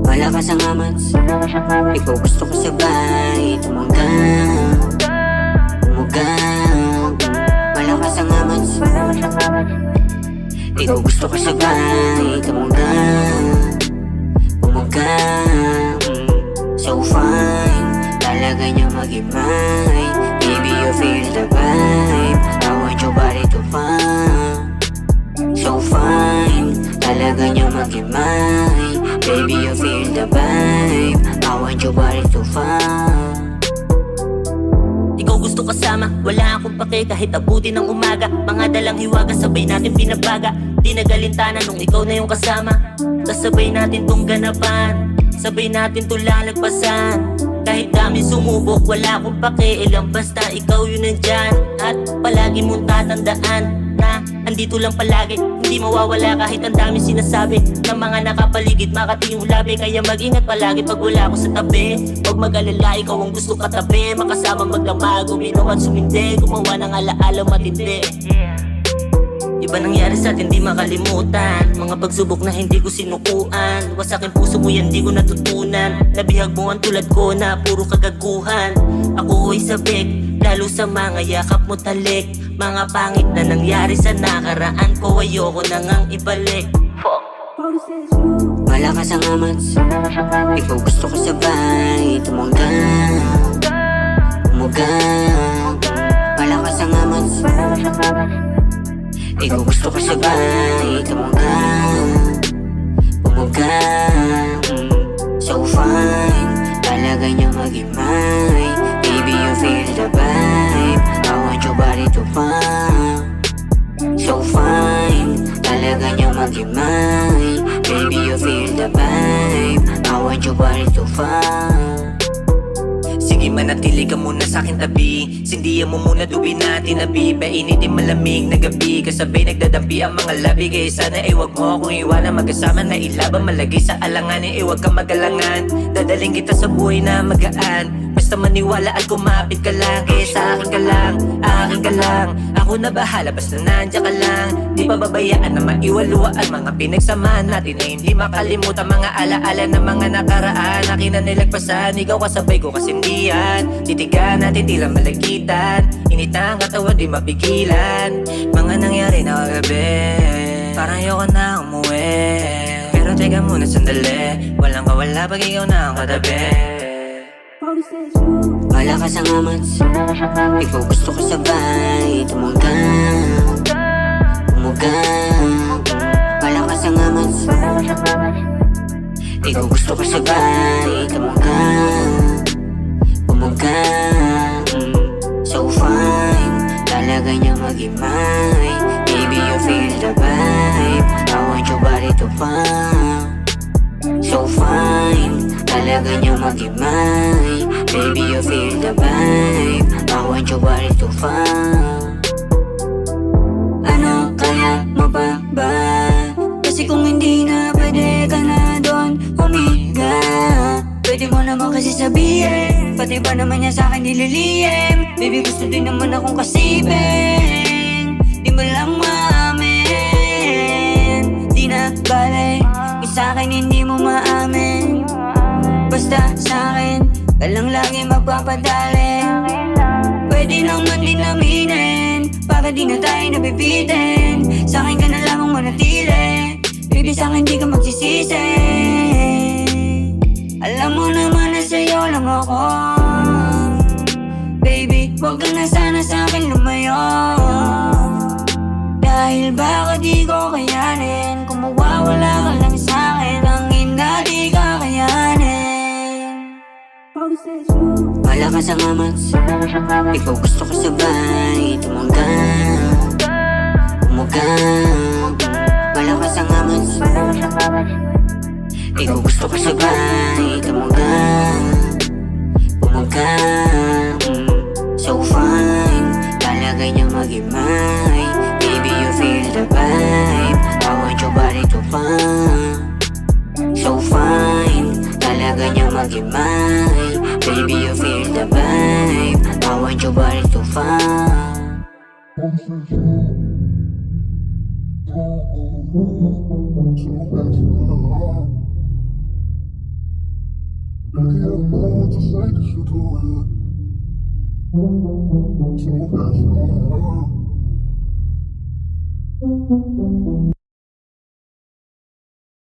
Malakas ang amats, ikaw gusto ko sabay tumugang Malakas ang amats, ikaw gusto ko sabay tumugang So fine, talaga niya mag-imay. Baby, you feel the vibe, I want your body to find. So fine, talaga niya mag-imay. Baby, you feel the vibe, I want your body to find. Ikaw gusto kasama, wala akong pake kahit abutin ng umaga. Mga dalang hiwaga, sabay natin pinabaga. Di nagalintana nung ikaw na yung kasama. Kasabay natin tong ganapan, sabay natin to lalagpasan. Kahit dami sumubok, wala akong pakialam, basta ikaw yun nandyan. At palagi mong tatandaan na andito lang palagi, hindi mawawala kahit ang dami sinasabi ng mga nakapaligid, makati yung labi. Kaya mag-ingat palagi pag wala ako sa tabi. Huwag mag-alala, ikaw ang gusto katabi. Makasama maglamag, uminom at sumindi, gumawa ng alaala matindi. Iba nangyari sa atin, di makalimutan. Mga pagsubok na hindi ko sinukuan. Wasak ang puso mo yan, di ko natutunan. Nabihag mo ang tulad ko na puro kagaguhan. Ako ay sabik, lalo sa mga yakap mo talik. Mga pangit na nangyari sa nakaraan ko, ayoko na ngang ibalik. Malakas ang amats, ikaw gusto ko sabay tumugang Malakas ang amats, ikaw gusto ko sabay tumugang So fine, talaga niya mag-imay. Baby, you feel the vibe, I want your body to find. So fine, talaga niya mag-imay. Baby, you feel the vibe, I want your body to find. Sige manatili ka muna sa'kin tabi. Sindihan mo muna dubi natin nabi. Painitin malamig na gabi, kasabay nagdadampi ang mga labi. Kaya sana wag mo akong iwanan, magkasama na ilaban. Malagay sa alanganin, wag ka magalangan. Dadaling kita sa buhay na magaan. Basta maniwala at kumapit ka lang. Kaya sa akin ka lang, akin ka lang. Ako na bahala, basta nandiyan ka lang. Di pababayaan na maiwaluan mga pinagsamahan natin na hindi makalimutan. Mga alaala ng mga nakaraan, akin na nilagpasan. Ikaw kasabay ko kasindihan, titigan natin tila malagitan. Inita ang katawan, di mapigilan. Mga nangyari na kagabi, parang ayoko na umuwi. Pero teka muna sandali, walang kawala pag ikaw na ang katabi. Malakas ang amats, ikaw gusto ko sabay tumugang Malakas ang amats, ikaw gusto ko sabay tumugang So fine, talaga niya mag-imay. Baby, you feel the vibe, I want your body to find. So fine, talaga niya mag-imay. Baby, you feel the vibe, I want your body to find. Ano kaya mo pa ba? Kasi kung hindi na pwede ka na doon humiga. Pwede mo naman kasi sabihin, pati ba naman niya sa'kin nililihim. Baby, gusto din naman akong kasipin, di mo lang maamin. Di na balay kung sa'kin hindi mo maamin. Basta sa'kin ka lang lagi magpapadali. Pwede naman din aminin, para di na tayo nabibitin. Sa'kin ka na lamang manatili, baby, sa'kin di ka magsisisi. Alam mo naman na sa'yo lang ako. Baby, wag ka na sana sa'kin lumayo. Dahil baka di ko kayanin, kung mawawala ka lang sa'kin, tangin na di ka kayanin. Malakas ang amats, ikaw gusto ko sabay tumugang Malakas ang amats, ikaw gusto ko sabay tumugang So fine, talaga niya mag-imay. Baby, you feel the vibe, I want your body to find. So fine, talaga niya mag-imay. Baby, you feel the vibe, I want your body to find. don't know what to say 'cause you do it so fast.